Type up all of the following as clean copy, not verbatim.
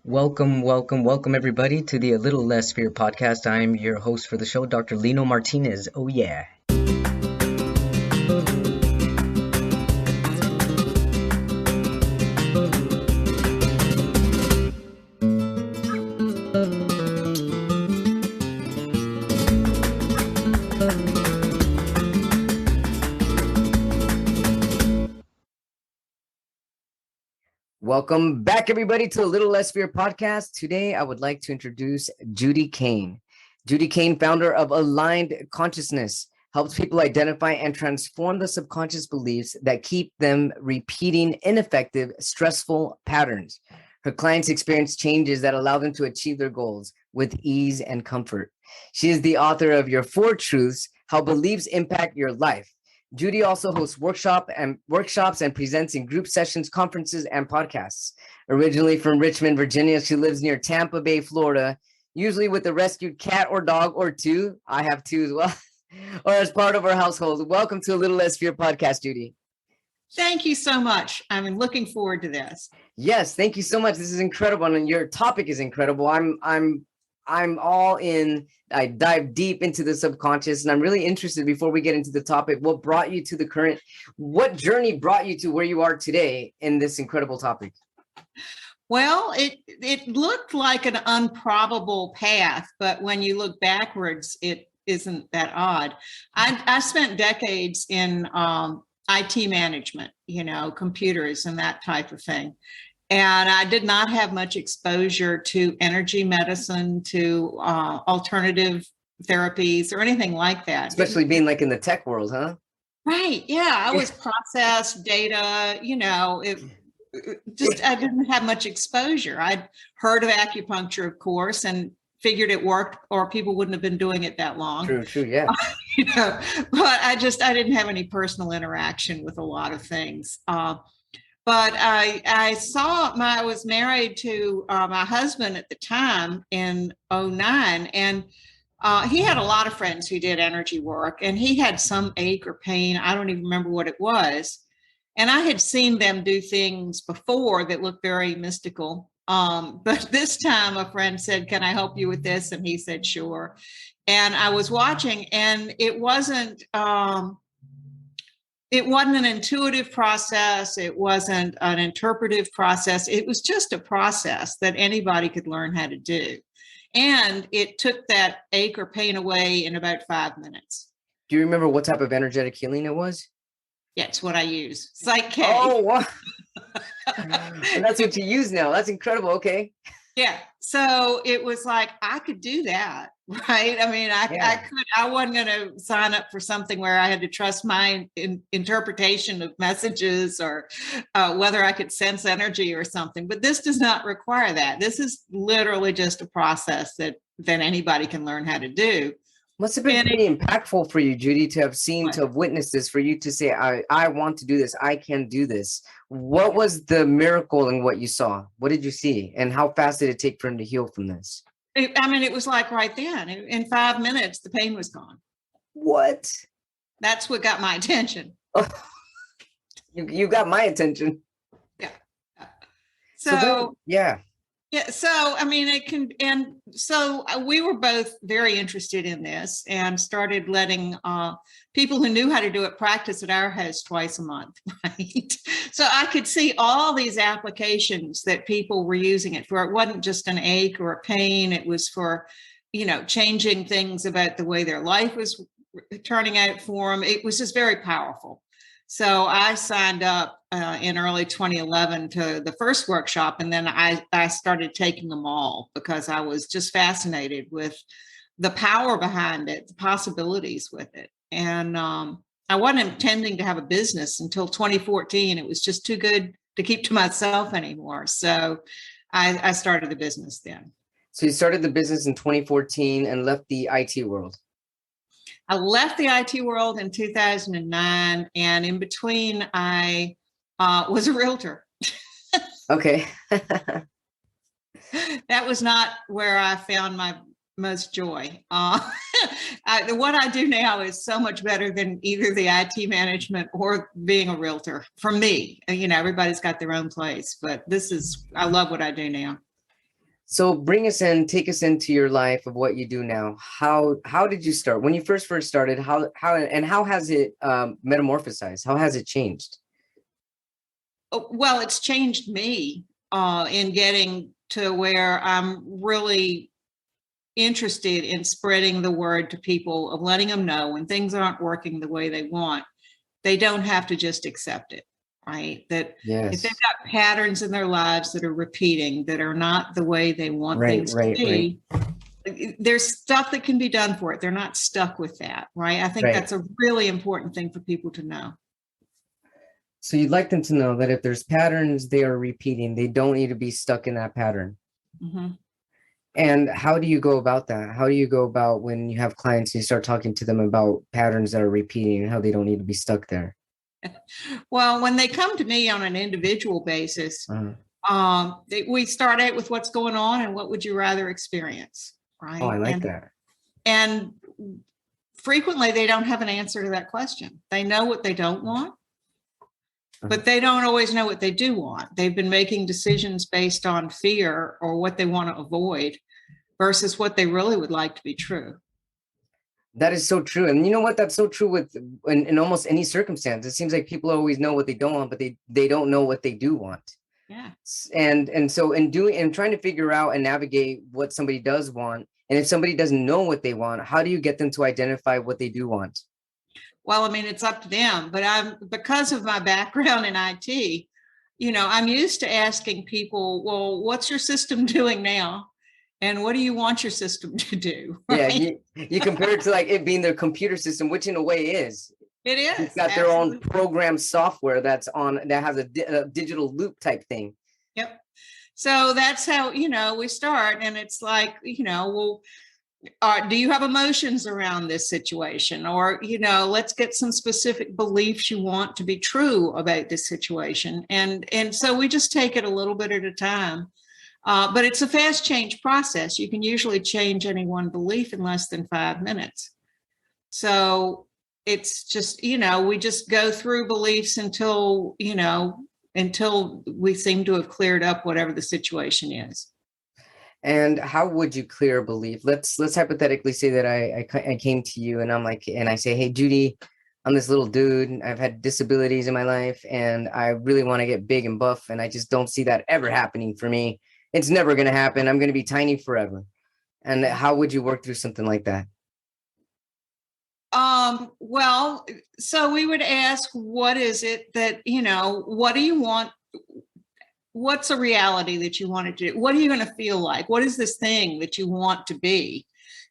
Welcome, everybody, to the A Little Less Fear podcast. I'm your host for the show, Dr. Lino Martinez. Oh, yeah. Welcome back, everybody, to A Little Less Fear podcast. Today, I would like to introduce Judy Kane. Judy Kane, founder of Aligned Consciousness, helps people identify and transform the subconscious beliefs that keep them repeating ineffective, stressful patterns. Her clients experience changes that allow them to achieve their goals with ease and comfort. She is the author of Your Four Truths: How Beliefs Impact Your Life. Judy also hosts workshops and presents in group sessions, conferences, and podcasts. Originally from Richmond, Virginia, she lives near Tampa Bay, Florida, usually with a rescued cat or dog or two. I have two as well, or as part of our household. Welcome to A Little Less Fear podcast, Judy. Thank you so much. I'm looking forward to this. Yes, thank you so much. This is incredible, and your topic is incredible. I'm all in. I dive deep into the subconscious, and I'm really interested, before we get into the topic, what journey brought you to where you are today in this incredible topic? Well, it looked like an improbable path, but when you look backwards, it isn't that odd. I spent decades in IT management, computers and that type of thing. And I did not have much exposure to energy medicine, to alternative therapies or anything like that. Especially being like in the tech world, huh? Right. Yeah. I was process data, I didn't have much exposure. I'd heard of acupuncture, of course, and figured it worked, or people wouldn't have been doing it that long. True. Yeah. But I didn't have any personal interaction with a lot of things. But I was married to my husband at the time in 2009, and he had a lot of friends who did energy work, and he had some ache or pain. I don't even remember what it was. And I had seen them do things before that looked very mystical. But this time a friend said, "Can I help you with this?" And he said, "Sure." And I was watching, and it wasn't an intuitive process. It wasn't an interpretive process. It was just a process that anybody could learn how to do. And it took that ache or pain away in about 5 minutes. Do you remember what type of energetic healing it was? Yeah, it's what I use. Psych K. Oh, wow. And that's what you use now. That's incredible. Okay. Yeah. So it was like, I could do that, right? I mean, I wasn't going to sign up for something where I had to trust my interpretation of messages or whether I could sense energy or something. But this does not require that. This is literally just a process that anybody can learn how to do. Must have been pretty impactful for you, Judy, to have witnessed this, for you to say, I want to do this. I can do this. What was the miracle in what you saw? What did you see? And how fast did it take for him to heal from this? It was like right then. In 5 minutes, the pain was gone. What? That's what got my attention. Oh, you got my attention. Yeah. Yeah. Yeah. So, we were both very interested in this and started letting people who knew how to do it practice at our house twice a month, right? So I could see all these applications that people were using it for. It wasn't just an ache or a pain. It was for, changing things about the way their life was turning out for them. It was just very powerful. So I signed up in early 2011 to the first workshop, and then I started taking them all because I was just fascinated with the power behind it, the possibilities with it. And I wasn't intending to have a business until 2014. It was just too good to keep to myself anymore. So I started the business then. So you started the business in 2014 and left the IT world. I left the IT world in 2009, and in between, I was a realtor. Okay. That was not where I found my most joy. What I do now is so much better than either the IT management or being a realtor. For me, everybody's got their own place, but I love what I do now. So bring us in, take us into your life of what you do now. How did you start? When you first started, how has it metamorphosized? How has it changed? Well, it's changed me in getting to where I'm really interested in spreading the word to people, of letting them know when things aren't working the way they want, they don't have to just accept it, right? That if they've Yes. got patterns in their lives that are repeating, that are not the way they want Right, things to right, right, be, there's stuff that can be done for it. They're not stuck with that, right? I think right. that's a really important thing for people to know. So you'd like them to know that if there's patterns they are repeating, they don't need to be stuck in that pattern. Mm-hmm. And how do you go about that? How do you go about when you have clients and you start talking to them about patterns that are repeating and how they don't need to be stuck there? Well, when they come to me on an individual basis, Uh, we start out with what's going on and what would you rather experience, oh, I right? like that. And frequently they don't have an answer to that question. They know what they don't want, but they don't always know what they do want. They've been making decisions based on fear or what they want to avoid versus what they really would like to be true. That is so true. And you know what? That's so true with in almost any circumstance. It seems like people always know what they don't want, but they don't know what they do want. Yeah. And so in doing and trying to figure out and navigate what somebody does want, and if somebody doesn't know what they want, how do you get them to identify what they do want? Well, I mean, it's up to them, but because of my background in IT, I'm used to asking people, well, what's your system doing now? And what do you want your system to do? Yeah, Right? you compare it to like it being their computer system, which in a way is. It It's is got their own absolutely. program software that has a digital loop type thing. Yep. So that's how, we start. And it's like, well, do you have emotions around this situation? Or, let's get some specific beliefs you want to be true about this situation. And so we just take it a little bit at a time. But it's a fast change process. You can usually change any one belief in less than 5 minutes. So it's just, we just go through beliefs until we seem to have cleared up whatever the situation is. And how would you clear a belief? Let's hypothetically say that I came to you and I'm like, and I say, hey, Judy, I'm this little dude. I've had disabilities in my life and I really want to get big and buff. And I just don't see that ever happening for me. It's never going to happen. I'm going to be tiny forever. And how would you work through something like that? Well, so we would ask, what is it that, what do you want? What's a reality that you want to do? What are you going to feel like? What is this thing that you want to be?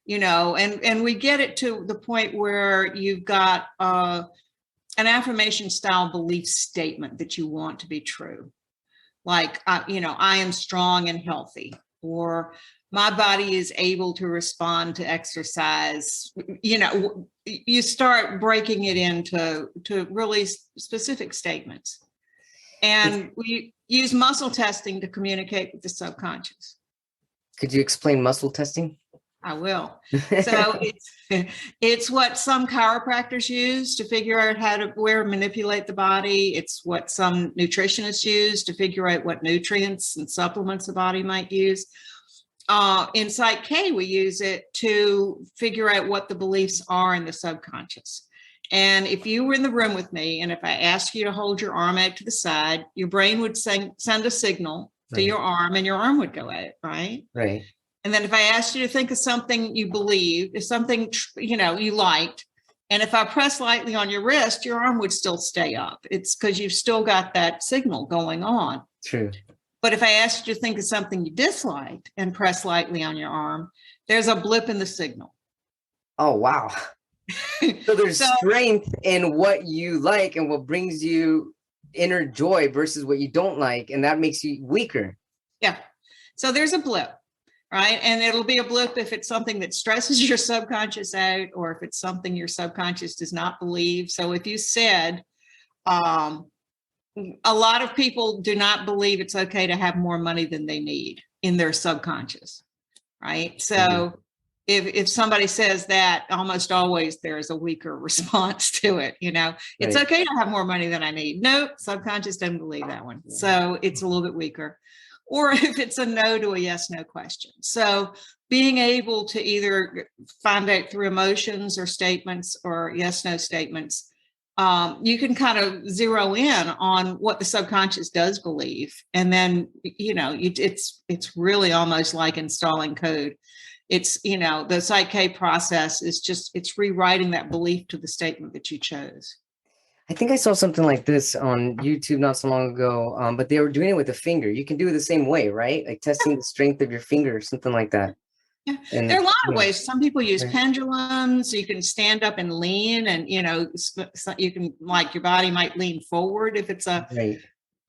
And we get it to the point where you've got an affirmation style belief statement that you want to be true. Like, I am strong and healthy, or my body is able to respond to exercise. You start breaking it into really specific statements. And we use muscle testing to communicate with the subconscious. Could you explain muscle testing? I will. So it's what some chiropractors use to figure out how to manipulate the body. It's what some nutritionists use to figure out what nutrients and supplements the body might use. In Psych K, we use it to figure out what the beliefs are in the subconscious. And if you were in the room with me, and if I asked you to hold your arm out to the side, your brain would send a signal to your arm, and your arm would go out, right? Right. And then if I asked you to think of something you believed, if something, you liked, and if I press lightly on your wrist, your arm would still stay up. It's because you've still got that signal going on. True. But if I asked you to think of something you disliked and press lightly on your arm, there's a blip in the signal. Oh, wow. So there's strength in what you like and what brings you inner joy versus what you don't like, and that makes you weaker. Yeah. So there's a blip, right? And it'll be a blip if it's something that stresses your subconscious out, or if it's something your subconscious does not believe. So if you said, a lot of people do not believe it's okay to have more money than they need in their subconscious, right? So if somebody says that, almost always there's a weaker response to it. It's okay to have more money than I need. No, subconscious doesn't believe that one. So it's a little bit weaker. or if it's a no to a yes, no question. So being able to either find out through emotions or statements or yes, no statements, you can kind of zero in on what the subconscious does believe. And then, it's really almost like installing code. It's, the Psych-K process is just, it's rewriting that belief to the statement that you chose. I think I saw something like this on YouTube not so long ago, but they were doing it with a finger. You can do it the same way, right? Like testing the strength of your finger or something like that. Yeah. And there are a lot of ways. Some people use right. pendulums. You can stand up and lean, and you can, like, your body might lean forward if it's a right.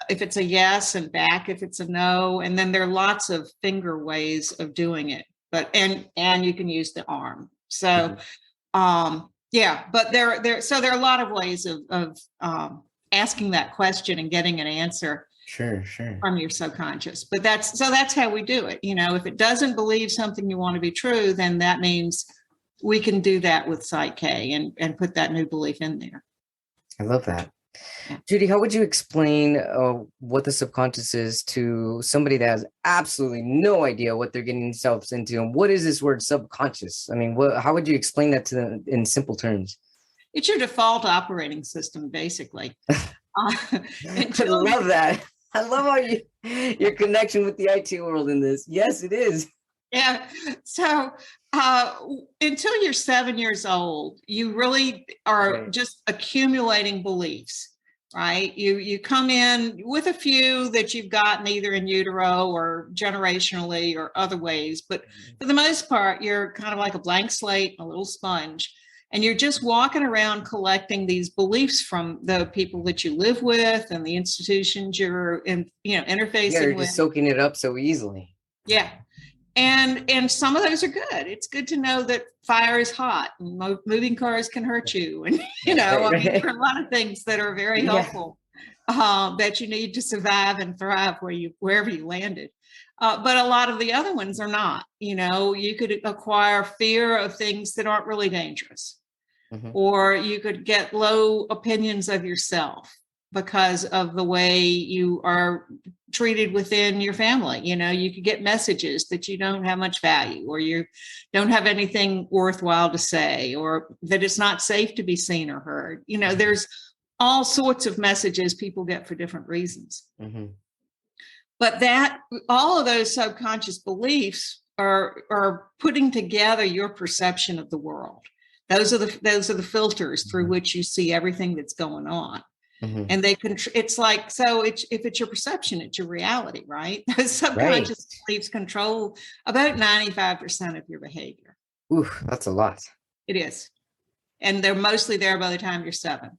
if it's a yes, and back if it's a no. And then there are lots of finger ways of doing it. But and you can use the arm. So yeah, but there are a lot of ways of asking that question and getting an answer. Sure. From your subconscious. But that's how we do it. If it doesn't believe something you want to be true, then that means we can do that with Psych-K and put that new belief in there. I love that. Yeah. Judy, how would you explain what the subconscious is to somebody that has absolutely no idea what they're getting themselves into? And what is this word subconscious? I mean, how would you explain that to them in simple terms? It's your default operating system, basically. I love that. I love how your connection with the IT world in this. Yes, it is. Yeah. So until you're 7 years old, you really are just accumulating beliefs, right? You come in with a few that you've gotten either in utero or generationally or other ways. But for the most part, you're kind of like a blank slate, a little sponge. And you're just walking around collecting these beliefs from the people that you live with and the institutions you're interfacing you're with. Just soaking it up so easily. Yeah. And some of those are good. It's good to know that fire is hot and moving cars can hurt you. And, there are a lot of things that are very helpful that you need to survive and thrive wherever you landed. But a lot of the other ones are not. You could acquire fear of things that aren't really dangerous. Mm-hmm. Or you could get low opinions of yourself because of the way you are treated within your family. You could get messages that you don't have much value, or you don't have anything worthwhile to say, or that it's not safe to be seen or heard. There's all sorts of messages people get for different reasons. Mm-hmm. But all of those subconscious beliefs are putting together your perception of the world. Those are the filters through which you see everything that's going on. Mm-hmm. And it's like, so if it's your perception, it's your reality, right? Those subconscious beliefs control about 95% of your behavior. Ooh, that's a lot. It is. And they're mostly there by the time you're 7.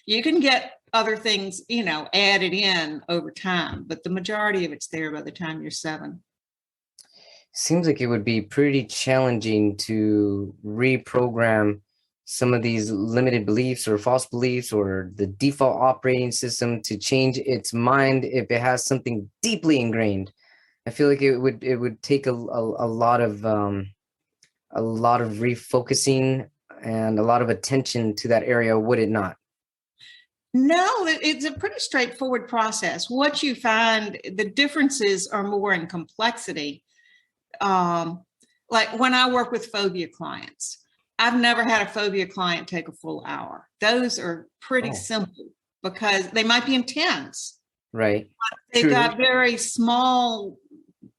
You can get other things, added in over time, but the majority of it's there by the time you're 7. Seems like it would be pretty challenging to reprogram some of these limited beliefs or false beliefs or the default operating system to change its mind if it has something deeply ingrained. I feel like it would take a lot of refocusing and a lot of attention to that area, would it not? No, it's a pretty straightforward process. What you find, the differences are more in complexity. Like when I work with phobia clients, I've never had a phobia client take a full hour. Those are pretty simple because they might be intense. Right. They've got very small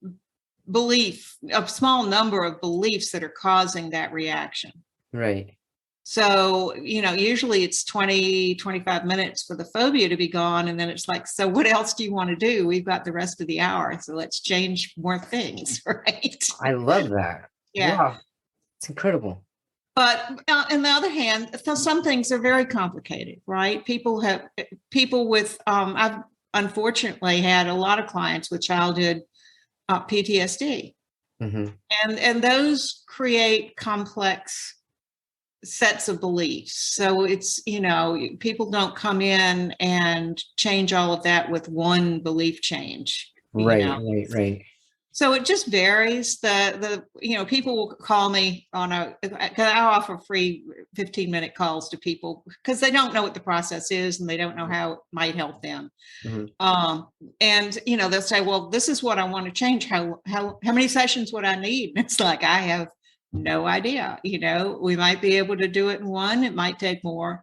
a small number of beliefs that are causing that reaction. Right. So, usually it's 20, 25 minutes for the phobia to be gone. And then it's like, so what else do you want to do? We've got the rest of the hour. So let's change more things, right? I love that. Yeah. Wow. It's incredible. But on the other hand, some things are very complicated, right? I've unfortunately had a lot of clients with childhood PTSD. Mm-hmm. And those create complex sets of beliefs. So it's, people don't come in and change all of that with one belief change. Right. So it just varies. People will call me because I offer free 15-minute calls to people because they don't know what the process is and they don't know how it might help them. And they'll say, well, this is what I want to change. How many sessions would I need? And it's like, I have no idea. We might be able to do it in one. It might take more,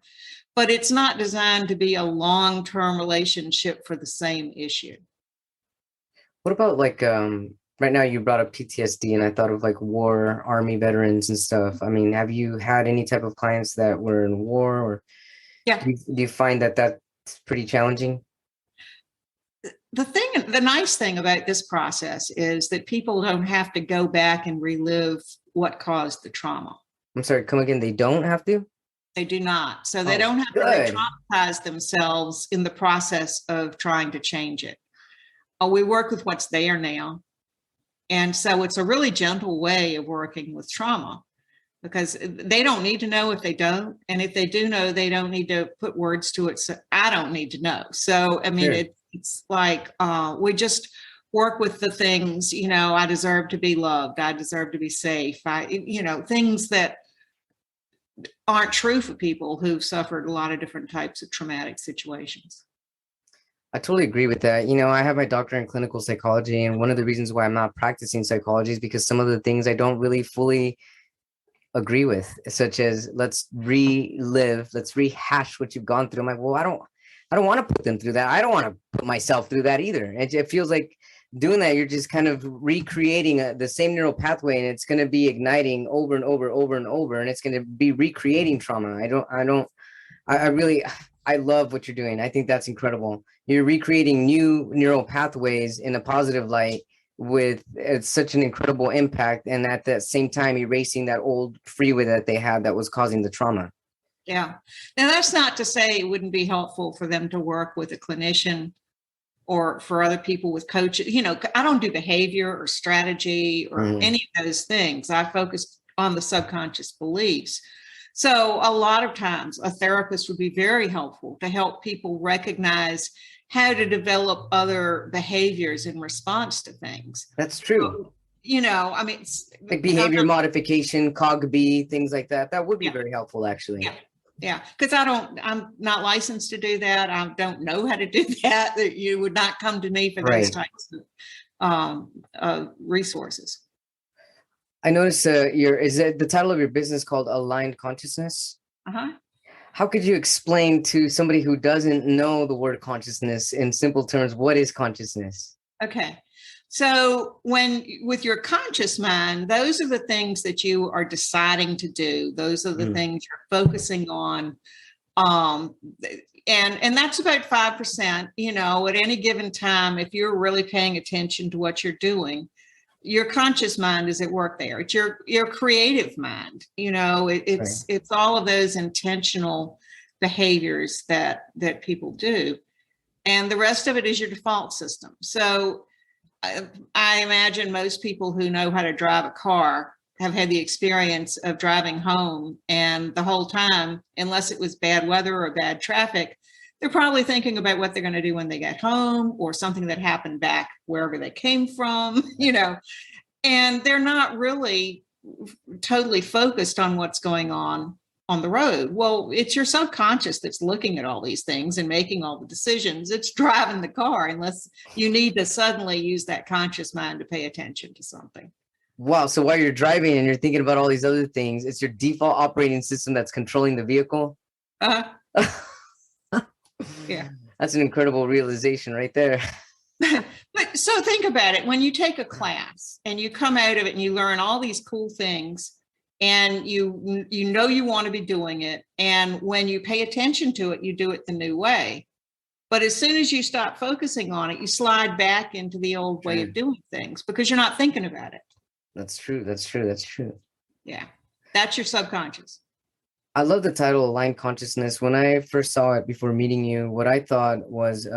but it's not designed to be a long-term relationship for the same issue. What about right now you brought up PTSD and I thought of like war, army veterans and stuff. I mean, have you had any type of clients that were in war, or yeah, do you find that that's pretty challenging? The nice thing about this process is that people don't have to go back and relive what caused the trauma. I'm sorry, come again. They don't have to? They do not. So they don't have to re-traumatize themselves in the process of trying to change it. We work with what's there now. And so it's a really gentle way of working with trauma because they don't need to know if they don't. And if they do know, they don't need to put words to it. So I don't need to know. So, I mean, it's like we just work with the things, I deserve to be loved. I deserve to be safe. Things that aren't true for people who've suffered a lot of different types of traumatic situations. I totally agree with that. I have my doctorate in clinical psychology, and one of the reasons why I'm not practicing psychology is because some of the things I don't really fully agree with, such as let's rehash what you've gone through. I'm like, well, I don't want to put them through that. I don't want to put myself through that either. It feels like doing that, you're just kind of recreating the same neural pathway, and it's going to be igniting over and over and over, and it's going to be recreating trauma. I love what you're doing. I think that's incredible. You're recreating new neural pathways in a positive light with such an incredible impact, and at the same time erasing that old freeway that they had that was causing the trauma. Yeah. Now that's not to say it wouldn't be helpful for them to work with a clinician or for other people with coaches. I don't do behavior or strategy or any of those things. I focus on the subconscious beliefs. So a lot of times a therapist would be very helpful to help people recognize how to develop other behaviors in response to things. That's true. Like behavior modification, CogB, things like that. That would be very helpful, actually. Yeah. Because I'm not licensed to do that. I don't know how to do that. You would not come to me for those types of resources. I noticed is it the title of your business called Aligned Consciousness? How could you explain to somebody who doesn't know the word consciousness in simple terms, what is consciousness? Okay. So with your conscious mind, those are the things that you are deciding to do. Those are the things you're focusing on. And that's about 5%, at any given time, if you're really paying attention to what you're doing. Your conscious mind is at work there. It's your creative mind. It's all of those intentional behaviors that people do. And the rest of it is your default system. So I imagine most people who know how to drive a car have had the experience of driving home, and the whole time, unless it was bad weather or bad traffic, they're probably thinking about what they're going to do when they get home or something that happened back wherever they came from, and they're not really totally focused on what's going on the road. Well, it's your subconscious that's looking at all these things and making all the decisions. It's driving the car, unless you need to suddenly use that conscious mind to pay attention to something. Wow. So while you're driving and you're thinking about all these other things, it's your default operating system that's controlling the vehicle? Yeah. That's an incredible realization right there. But so think about it. When you take a class and you come out of it and you learn all these cool things, and you want to be doing it, and when you pay attention to it, you do it the new way. But as soon as you stop focusing on it, you slide back into the old way of doing things because you're not thinking about it. That's true. Yeah. That's your subconscious. I love the title Aligned Consciousness. When I first saw it before meeting you, what I thought was,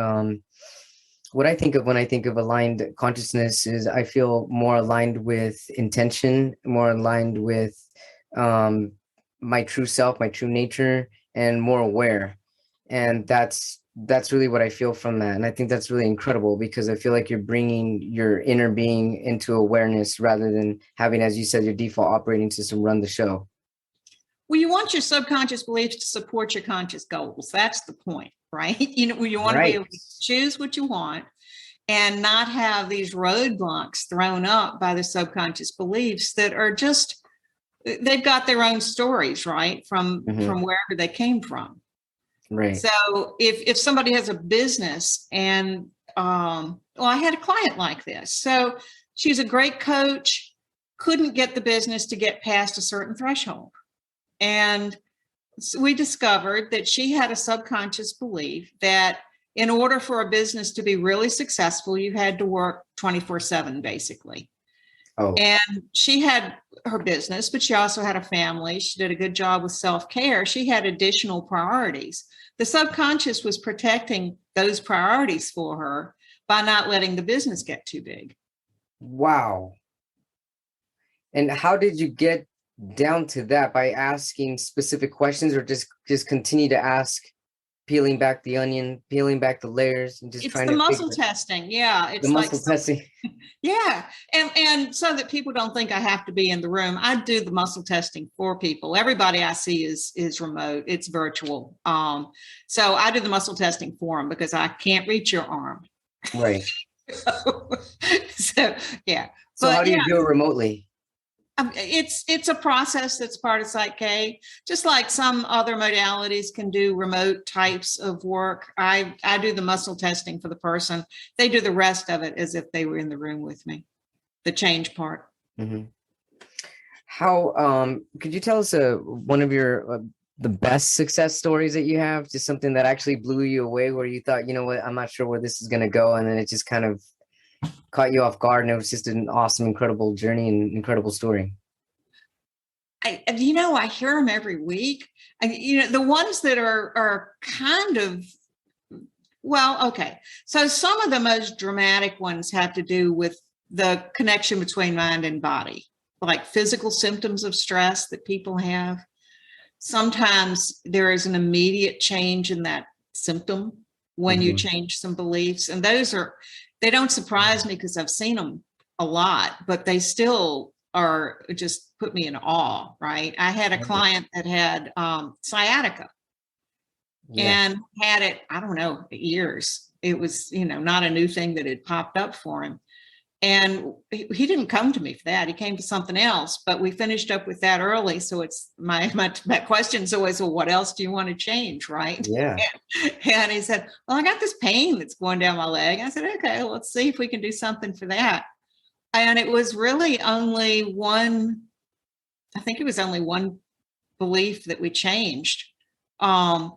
what I think of when I think of aligned consciousness is I feel more aligned with intention, more aligned with my true self, my true nature, and more aware. And that's That's really what I feel from that. And I think that's really incredible because I feel like you're bringing your inner being into awareness rather than having, as you said, your default operating system run the show. Well, you want your subconscious beliefs to support your conscious goals. That's the point, right? You want to be Right. able to choose what you want and not have these roadblocks thrown up by the subconscious beliefs that are just, they've got their own stories, right? From wherever they came from. Right. So if somebody has a business and, well, I had a client like this. So she's a great coach, couldn't get the business to get past a certain threshold. And so we discovered that she had a subconscious belief that in order for a business to be really successful, you had to work 24/7, basically. Oh. And she had her business, but she also had a family. She did a good job with self-care. She had additional priorities. The subconscious was protecting those priorities for her by not letting the business get too big. Wow. And how did you get down to that? By asking specific questions, or just continue to ask, peeling back the onion, peeling back the layers, and just It's trying the to muscle figure testing. Yeah. the It's like, muscle testing? yeah. And so that people don't think I have to be in the room, I do the muscle testing for people. Everybody I see is remote. It's virtual. So I do the muscle testing for them because I can't reach your arm. Right. So yeah. So But how do you yeah, do it remotely? it's a process that's part of Psych K, just like some other modalities can do remote types of work. I do the muscle testing for the person. They do the rest of it as if they were in the room with me, the change part. How could you tell us one of your the best success stories that you have, just something that actually blew you away, where you thought, you know what, I'm not sure where this is going to go, and then it just kind of caught you off guard, and it was just an awesome, incredible journey and incredible story? I hear them every week. The ones that are kind of, well, okay. So some of the most dramatic ones have to do with the connection between mind and body, like physical symptoms of stress that people have. Sometimes there is an immediate change in that symptom when you change some beliefs. And they don't surprise me because I've seen them a lot, but they still are just put me in awe, right? I had a client that had sciatica and had it, I don't know, years. It was, not a new thing that had popped up for him. And he didn't come to me for that. He came to something else, but we finished up with that early. So it's my question is always, well, what else do you want to change? Right. Yeah. And he said, well, I got this pain that's going down my leg. I said, okay, well, let's see if we can do something for that. And it was really only one, I think it was only one belief that we changed. And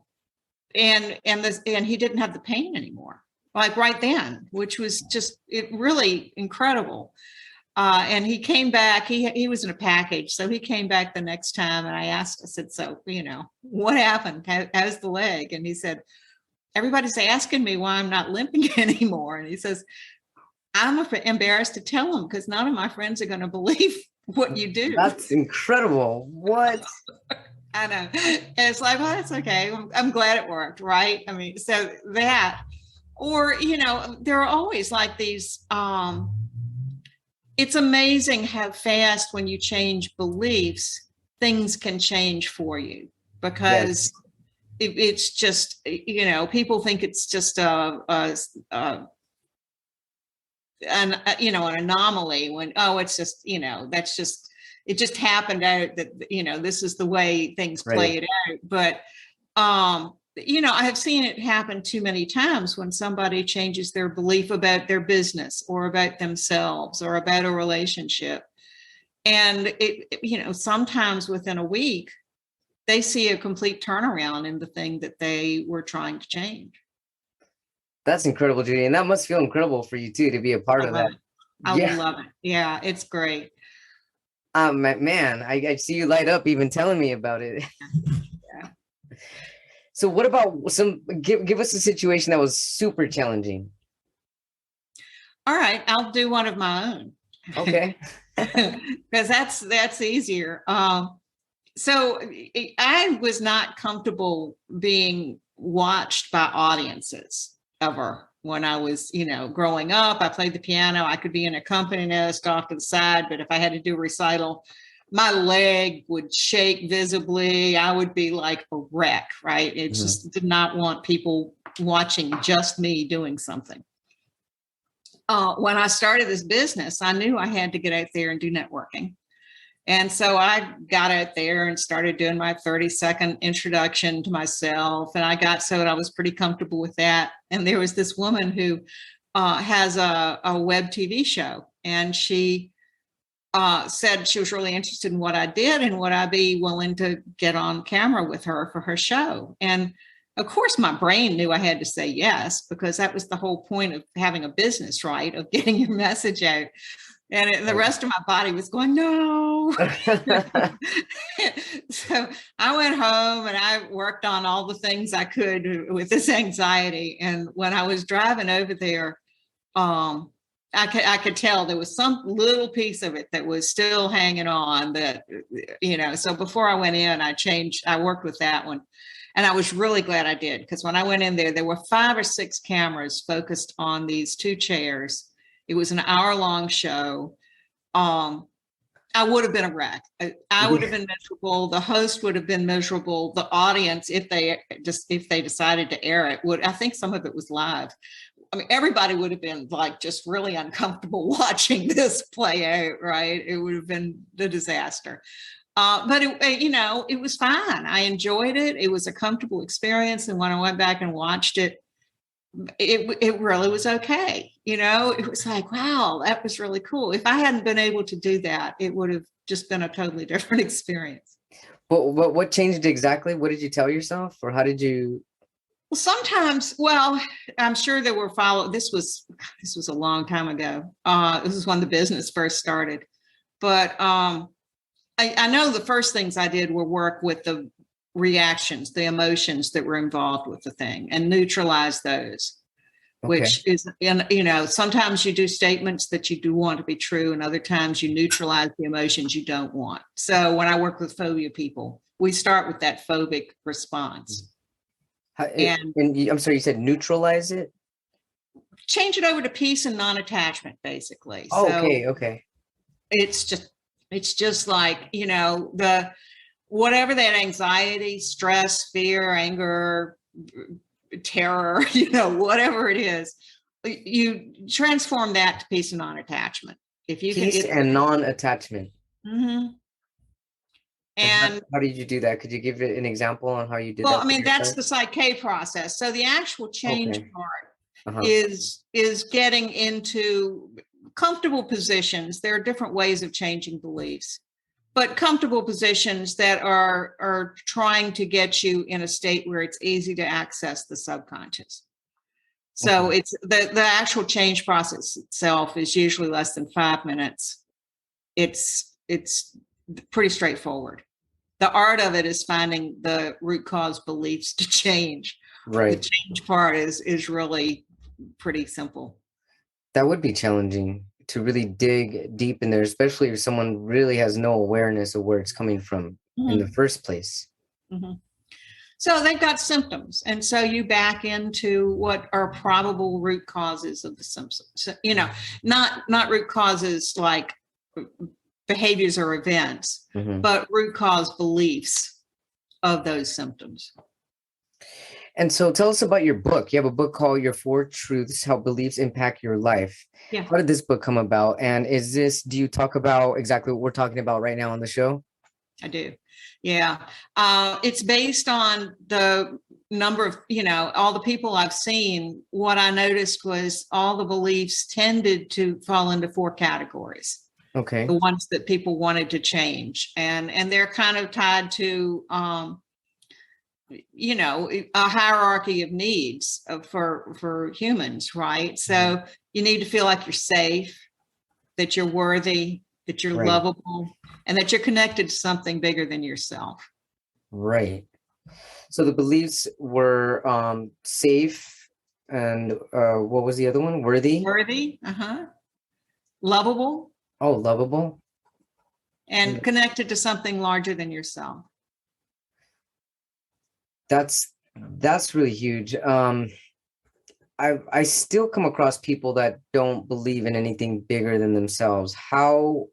he didn't have the pain anymore, like right then, which was just really incredible. And he came back, he was in a package. So he came back the next time and I said, so, what happened? How's the leg? And he said, everybody's asking me why I'm not limping anymore. And he says, I'm embarrassed to tell them because none of my friends are going to believe what you do. That's incredible. What? I know. And it's like, well, that's okay. I'm glad it worked, right? I mean, so that, or, there are always like these, it's amazing how fast when you change beliefs, things can change for you because it's just, people think it's just an anomaly when, it's just, that's just, it just happened out that, this is the way things play it out. But, I have seen it happen too many times when somebody changes their belief about their business or about themselves or about a relationship. And sometimes within a week, they see a complete turnaround in the thing that they were trying to change. That's incredible, Judy. And that must feel incredible for you too, to be a part of that. I love it. Yeah, it's great. Man, I see you light up even telling me about it. Yeah. So what about give us a situation that was super challenging? All right, I'll do one of my own. Okay. Because that's easier. So I was not comfortable being watched by audiences ever. When I was, growing up, I played the piano. I could be an accompanist off to the side, but if I had to do a recital, my leg would shake visibly. I would be like a wreck, right? It just did not want people watching just me doing something. When I started this business, I knew I had to get out there and do networking. And so I got out there and started doing my 30-second introduction to myself. And I got so I was pretty comfortable with that. And there was this woman who has a web TV show. And she said she was really interested in what I did and would I be willing to get on camera with her for her show. And of course, my brain knew I had to say yes, because that was the whole point of having a business, right? Of getting your message out. And the rest of my body was going, no. So I went home and I worked on all the things I could with this anxiety. And when I was driving over there, I could tell there was some little piece of it that was still hanging on that, so before I went in, I worked with that one. And I was really glad I did, because when I went in there were 5 or 6 cameras focused on these 2 chairs. It was an hour-long show. I would have been a wreck. I would have been miserable. The host would have been miserable. The audience, if they decided to air it, I think some of it was live. I mean, everybody would have been like just really uncomfortable watching this play out, right? It would have been the disaster. But it was fine. I enjoyed it. It was a comfortable experience. And when I went back and watched it, it really was okay. It was like, wow, that was really cool. If I hadn't been able to do that, it would have just been a totally different experience. But what changed exactly? What did you tell yourself, or how did you? Well, I'm sure there were this was a long time ago. This is when the business first started. But I know the first things I did were work with the reactions, the emotions that were involved with the thing, and neutralize those. Okay. Which is, sometimes you do statements that you do want to be true, and other times you neutralize the emotions you don't want. So when I work with phobia people, we start with that phobic response. And I'm sorry, you said neutralize it? Change it over to peace and non-attachment, basically. Oh, so okay. It's just like, whatever that anxiety, stress, fear, anger, terror, whatever it is, you transform that to peace and non-attachment. If you peace can get and non-attachment. Mm-hmm. And how did you do that? Could you give it an example on how you did that? Well, I mean, that's the Psyche process. So the actual change part is getting into comfortable positions. There are different ways of changing beliefs, but comfortable positions that are trying to get you in a state where it's easy to access the subconscious. So it's the actual change process itself is usually less than 5 minutes. It's pretty straightforward. The art of it is finding the root cause beliefs to change. Right. The change part is really pretty simple. That would be challenging to really dig deep in there, especially if someone really has no awareness of where it's coming from in the first place. Mm-hmm. So they've got symptoms. And so you back into what are probable root causes of the symptoms. So, not root causes like behaviors or events, but root cause beliefs of those symptoms. And so tell us about your book. You have a book called Your 4 Truths, How Beliefs Impact Your Life. Yeah. How did this book come about? And do you talk about exactly what we're talking about right now on the show? I do. Yeah. It's based on the number of, all the people I've seen. What I noticed was all the beliefs tended to fall into 4 categories. Okay. The ones that people wanted to change. And they're kind of tied to, a hierarchy of needs for humans, right? So you need to feel like you're safe, that you're worthy, that you're lovable, and that you're connected to something bigger than yourself. Right. So the beliefs were safe, and what was the other one? Worthy? Worthy, lovable. Oh, lovable. And connected to something larger than yourself. That's That's really huge. I still come across people that don't believe in anything bigger than themselves. How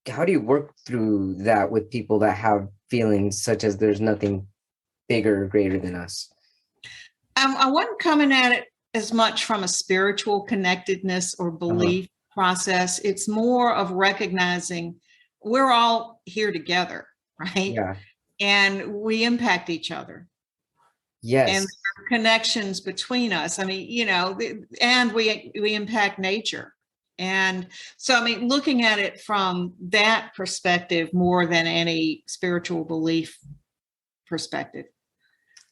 do you work through that with people that have feelings such as there's nothing bigger or greater than us? I wasn't coming at it as much from a spiritual connectedness or Uh-huh. belief process. It's more of recognizing we're all here together, right? Yeah. And we impact each other. And Yes. there are connections between us. I mean, and we impact nature. And so, I mean, looking at it from that perspective more than any spiritual belief perspective.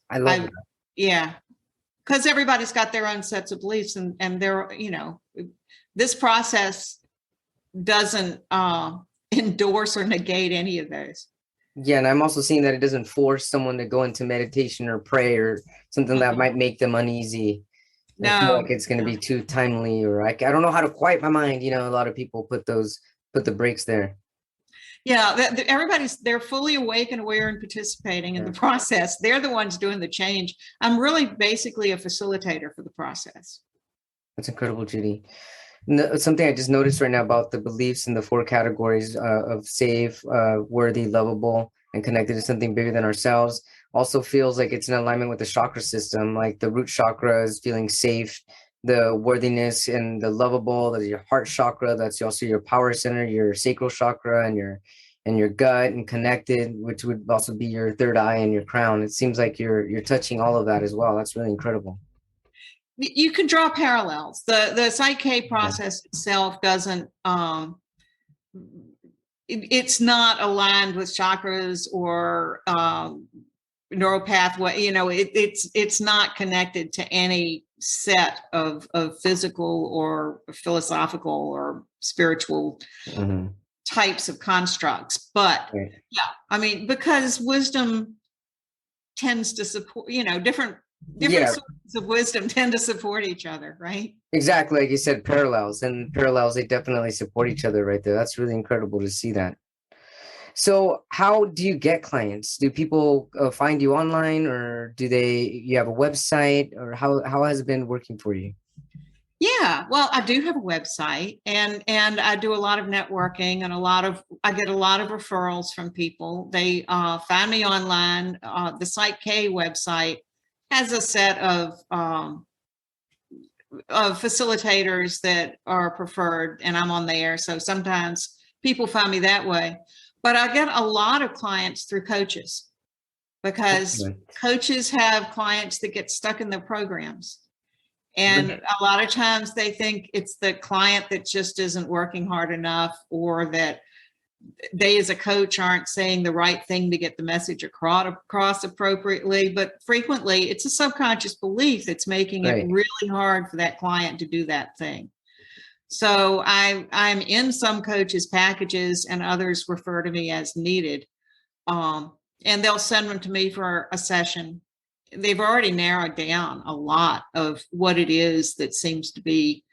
I love I, that. yeah, because everybody's got their own sets of beliefs, and they're, this process doesn't endorse or negate any of those. Yeah, and I'm also seeing that it doesn't force someone to go into meditation or pray or something that might make them uneasy. I feel like No, it's going to be too timely, or I don't know how to quiet my mind. A lot of people put the brakes there. yeah, they're fully awake and aware and participating in the Yeah. process. They're the ones doing the change. I'm really basically a facilitator for the process. That's incredible, Judy. Something I just noticed right now about the beliefs in the four categories of safe, worthy, lovable, and connected to something bigger than ourselves also feels like it's in alignment with the chakra system. Like the root chakra is feeling safe, the worthiness and the lovable, that's your heart chakra, that's also your power center, your sacral chakra, and your gut and connected, which would also be your third eye and your crown. It seems like you're touching all of that as well. That's really incredible. You can draw parallels. The Psych-K Yeah. process itself doesn't it's not aligned with chakras or neural pathway. It's not connected to any set of physical or philosophical or spiritual Mhm. types of constructs. But Right. yeah, I mean, because wisdom tends to support, different Yeah, sources of wisdom tend to support each other, right? exactly. Like you said, parallels, and parallels, they definitely support each other right there. That's really incredible to see that. So, how do you get clients? Do people find you online, or you have a website, or how has it been working for you? Yeah, well, I do have a website, and I do a lot of networking, and I get a lot of referrals from people. They find me online. The Psych-K website has a set of facilitators that are preferred, and I'm on there. So sometimes people find me that way. But I get a lot of clients through coaches, because Excellent. coaches have clients that get stuck in their programs. And Right. a lot of times they think it's the client that just isn't working hard enough, or that they as a coach aren't saying the right thing to get the message across appropriately. But frequently it's a subconscious belief that's making it Right. really hard for that client to do that thing. So I'm in some coaches packages, and others refer to me as needed. And they'll send them to me for a session. They've already narrowed down a lot of what it is that seems to be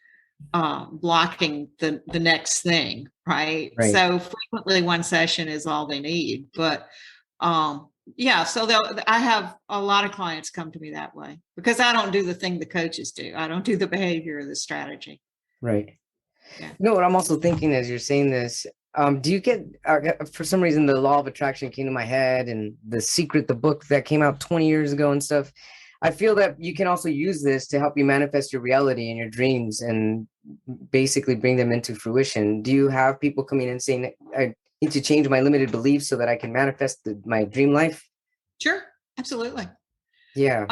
blocking the next thing, right? Right. So frequently one session is all they need. But yeah, so I have a lot of clients come to me that way, because I don't do the thing the coaches do. I don't do the behavior or the strategy. Right. Yeah. What I'm also thinking as you're saying this, do you get, for some reason, the law of attraction came to my head, and The Secret, the book that came out 20 years ago and stuff. I feel that you can also use this to help you manifest your reality and your dreams and basically bring them into fruition. Do you have people coming in saying, I need to change my limited beliefs so that I can manifest my dream life? Sure, absolutely. Yeah.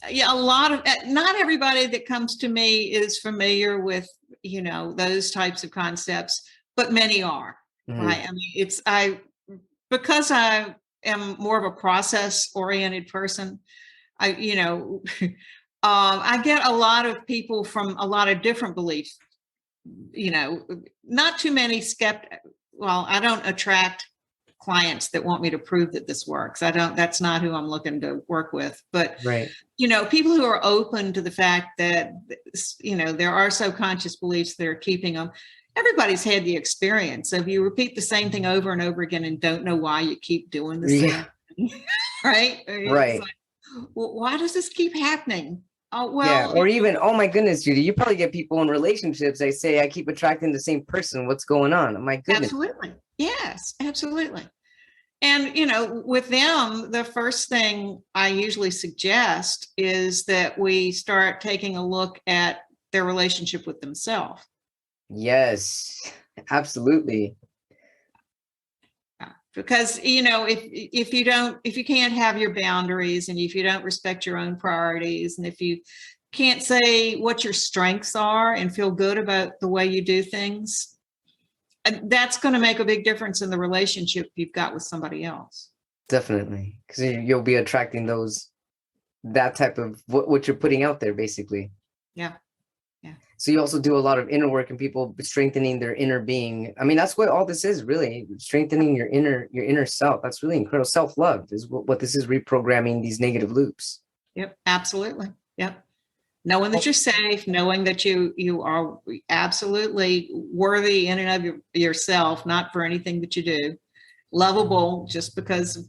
Yeah, a lot of not everybody that comes to me is familiar with those types of concepts, but many are. Mhm. Right. I mean, because I am more of a process oriented person. I you know I get a lot of people from a lot of different beliefs. Not too many well, I don't attract clients that want me to prove that this works. I don't That's not who I'm looking to work with. But Right. people who are open to the fact that there are subconscious beliefs that are keeping them. Everybody's had the experience of, you repeat the same thing over and over again and don't know why you keep doing the Yeah. same thing. Right. It's Right. like, Why does this keep happening? Oh, Yeah. well, Or even, oh my goodness, Judy, you probably get people in relationships. They say, I keep attracting the same person. What's going on? Oh my goodness. absolutely. Yes, absolutely. And, with them, the first thing I usually suggest is that we start taking a look at their relationship with themselves. Yes, absolutely. Because, if you can't have your boundaries, and if you don't respect your own priorities, and if you can't say what your strengths are and feel good about the way you do things, that's going to make a big difference in the relationship you've got with somebody else. Definitely. Because you'll be attracting that type of what you're putting out there, basically. Yeah. Yeah. So you also do a lot of inner work and people strengthening their inner being. I mean, that's what all this is, really, strengthening your inner self. That's really incredible. Self-love is what this is, reprogramming these negative loops. Yep. Absolutely. Yep. Knowing that you're safe, knowing that you are absolutely worthy in and of yourself, not for anything that you do, lovable just because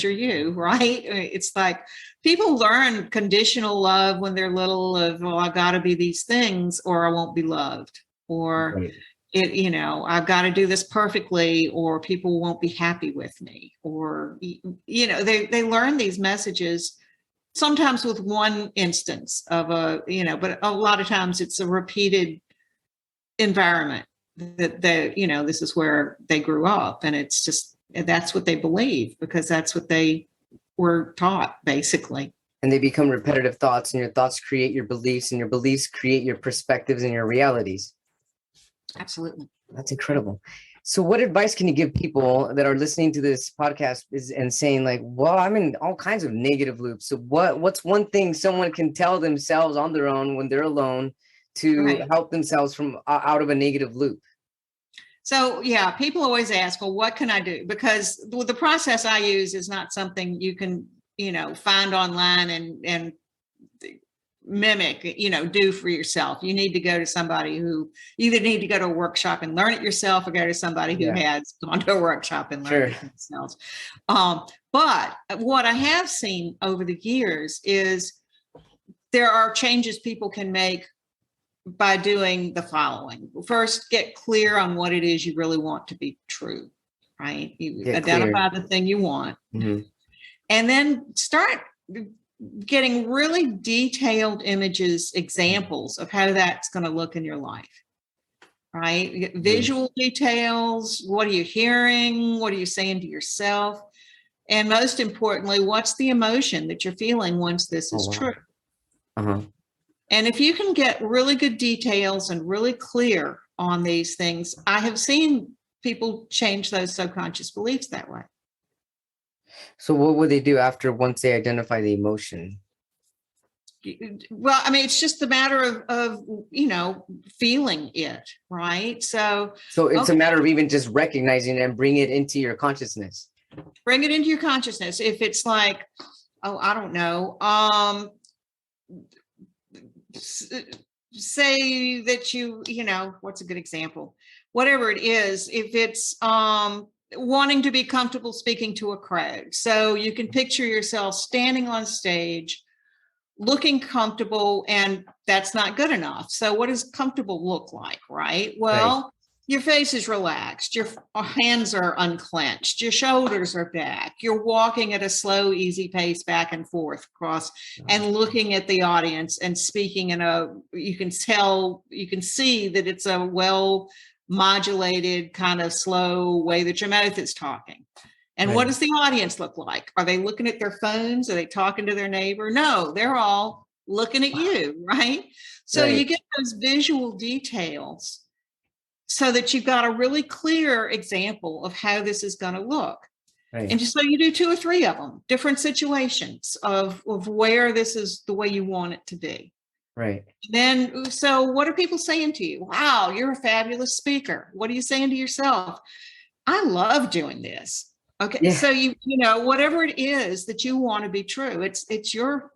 you're you, right? It's like people learn conditional love when they're little of, well, I got to be these things or I won't be loved, or Right. I've got to do this perfectly or people won't be happy with me, or, they learn these messages sometimes with one instance of but a lot of times it's a repeated environment that this is where they grew up, and it's just, that's what they believe because that's what they were taught, basically. And they become repetitive thoughts, and your thoughts create your beliefs, and your beliefs create your perspectives and your realities. Absolutely. That's incredible. So what advice can you give people that are listening to this podcast and saying like, well, I'm in all kinds of negative loops. So what's one thing someone can tell themselves on their own when they're alone to help themselves from out of a negative loop? So, yeah, people always ask, well, what can I do? Because the process I use is not something you can, find online and mimic, do for yourself. You need to go to somebody who either need to go to a workshop and learn it yourself, or go to somebody who has gone to a workshop and learned it themselves. But what I have seen over the years is there are changes people can make by doing the following. First, get clear on what it is you really want to be true, right? You identify the thing you want, and then start getting really detailed images, examples of how that's going to look in your life, right? Visual details. What are you hearing? What are you saying to yourself? And most importantly, what's the emotion that you're feeling once this is true? And if you can get really good details and really clear on these things, I have seen people change those subconscious beliefs that way. So what would they do once they identify the emotion? Well, I mean, it's just a matter of feeling it, right? So it's a matter of even just recognizing it and bring it into your consciousness. Bring it into your consciousness. If it's like, oh, I don't know, say that what's a good example? Whatever it is, if it's wanting to be comfortable speaking to a crowd. So you can picture yourself standing on stage, looking comfortable, and that's not good enough. So what does comfortable look like, right? Well, your face is relaxed, your hands are unclenched, your shoulders are back, you're walking at a slow, easy pace back and forth across and looking at the audience and speaking you can see that it's a well modulated kind of slow way that your mouth is talking. And what does the audience look like? Are they looking at their phones? Are they talking to their neighbor? No, they're all looking at you, right? So you get those visual details so that you've got a really clear example of how this is going to look. And just so you do 2 or 3 of them, different situations of where this is the way you want it to be. Right. Then, so what are people saying to you? Wow, you're a fabulous speaker. What are you saying to yourself? I love doing this. Okay. So whatever it is that you want to be true, it's your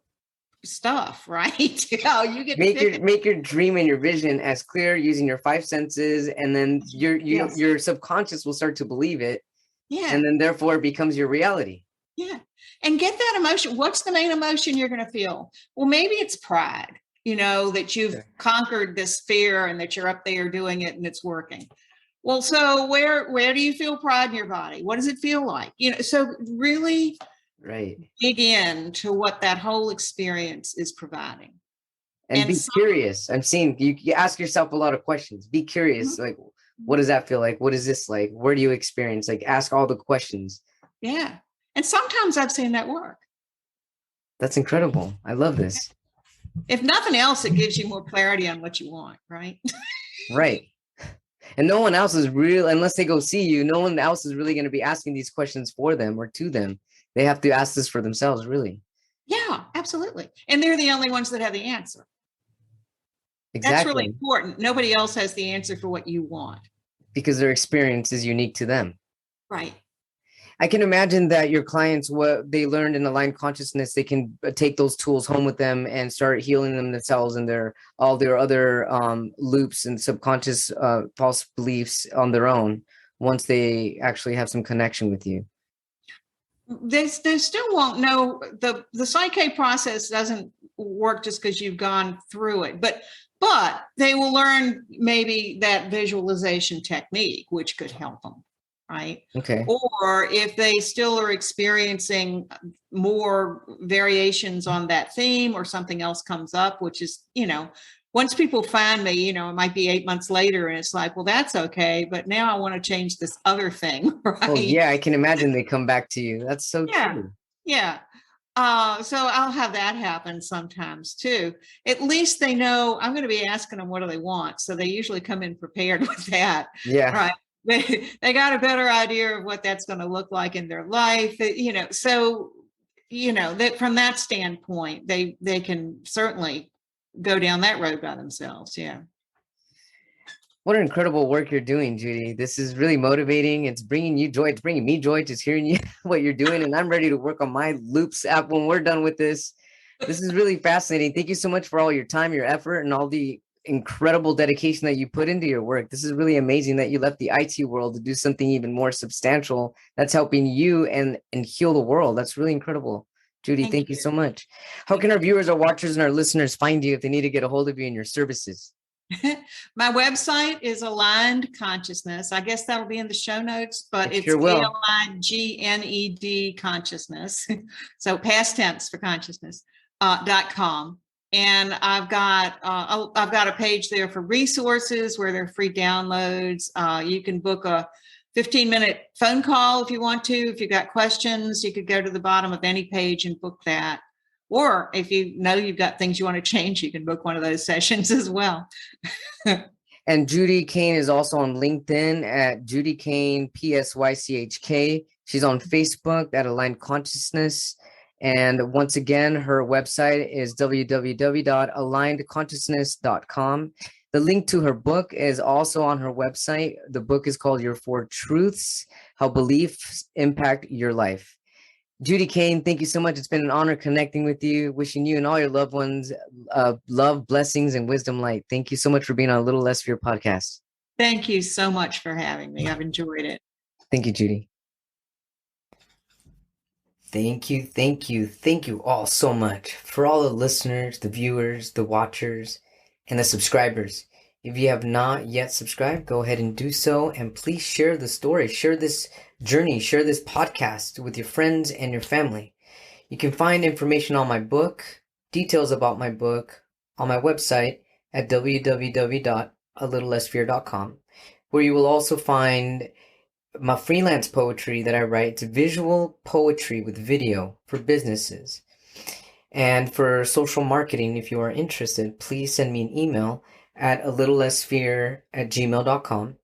stuff, right? You get make your dream and your vision as clear using your 5 senses, and then your subconscious will start to believe it. And then therefore it becomes your reality. and get that emotion. What's the main emotion you're going to feel? Well, maybe it's pride, that you've conquered this fear and that you're up there doing it and it's working. Well, so where do you feel pride in your body? What does it feel like? So really dig into what that whole experience is providing. And be curious. I'm seeing you ask yourself a lot of questions. Be curious. Like, what does that feel like? What is this like? Where do you experience? Like, ask all the questions. Yeah. And sometimes I've seen that work. That's incredible. I love this. If nothing else, it gives you more clarity on what you want, right? Right. And no one else is real, unless they go see you, no one else is really going to be asking these questions for them or to them. They have to ask this for themselves, really. Yeah, absolutely. And they're the only ones that have the answer. Exactly. That's really important. Nobody else has the answer for what you want. Because their experience is unique to them. Right. I can imagine that your clients, what they learned in aligned consciousness, they can take those tools home with them and start healing themselves and all their other loops and subconscious false beliefs on their own once they actually have some connection with you. They still won't know. The Psyche process doesn't work just because you've gone through it, but they will learn maybe that visualization technique, which could help them. Right. Okay. Or if they still are experiencing more variations on that theme or something else comes up, which is, once people find me, it might be 8 months later and it's like, well, that's okay. But now I want to change this other thing. Right. Oh, yeah. I can imagine they come back to you. That's so true. Yeah. So I'll have that happen sometimes too. At least they know I'm going to be asking them, what do they want? So they usually come in prepared with that. Yeah. Right. They got a better idea of what that's going to look like in their life, so, that from that standpoint, they can certainly go down that road by themselves. Yeah. What an incredible work you're doing, Judy. This is really motivating. It's bringing you joy. It's bringing me joy just hearing you, what you're doing. And I'm ready to work on my Loops app when we're done with this. This is really fascinating. Thank you so much for all your time, your effort, and all the incredible dedication that you put into your work. This is really amazing that you left the IT world to do something even more substantial that's helping you and heal the world. That's really incredible. Judy, thank you so much. How can our viewers, our watchers, and our listeners find you if they need to get a hold of you and your services? My website is Aligned Consciousness. I guess that'll be in the show notes, but it's ALIGNED Consciousness. So past tense for consciousness, .com. And I've got a page there for resources where there are free downloads. You can book a 15-minute phone call if you want to. If you've got questions, you could go to the bottom of any page and book that. Or if you know you've got things you want to change, you can book one of those sessions as well. And Judy Kane is also on LinkedIn at Judy Kane, PSYCHK. She's on Facebook at Aligned Consciousness. And once again, her website is www.alignedconsciousness.com. The link to her book is also on her website. The book is called Your Four Truths, How Beliefs Impact Your Life. Judy Kane, thank you so much. It's been an honor connecting with you, wishing you and all your loved ones love, blessings, and wisdom light. Thank you so much for being on A Little Less Fear podcast. Thank you so much for having me. I've enjoyed it. Thank you, Judy. Thank you all so much for all the listeners, the viewers, the watchers, and the subscribers. If you have not yet subscribed, go ahead and do so. And please share the story, share this journey, share this podcast with your friends and your family. You can find information on my book, details about my book on my website at www.alittlelessfear.com, where you will also find my freelance poetry that I write. It's visual poetry with video for businesses. And for social marketing, if you are interested, please send me an email at alittlelessfear@gmail.com.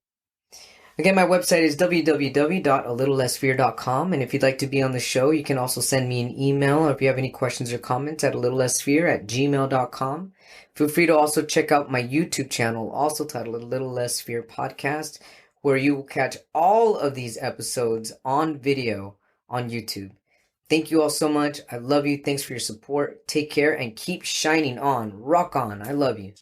Again, my website is www.alittlelessfear.com. And if you'd like to be on the show, you can also send me an email, or if you have any questions or comments, at alittlelessfear@gmail.com. Feel free to also check out my YouTube channel, also titled A Little Less Fear Podcast, where you will catch all of these episodes on video on YouTube. Thank you all so much. I love you. Thanks for your support. Take care and keep shining on. Rock on. I love you.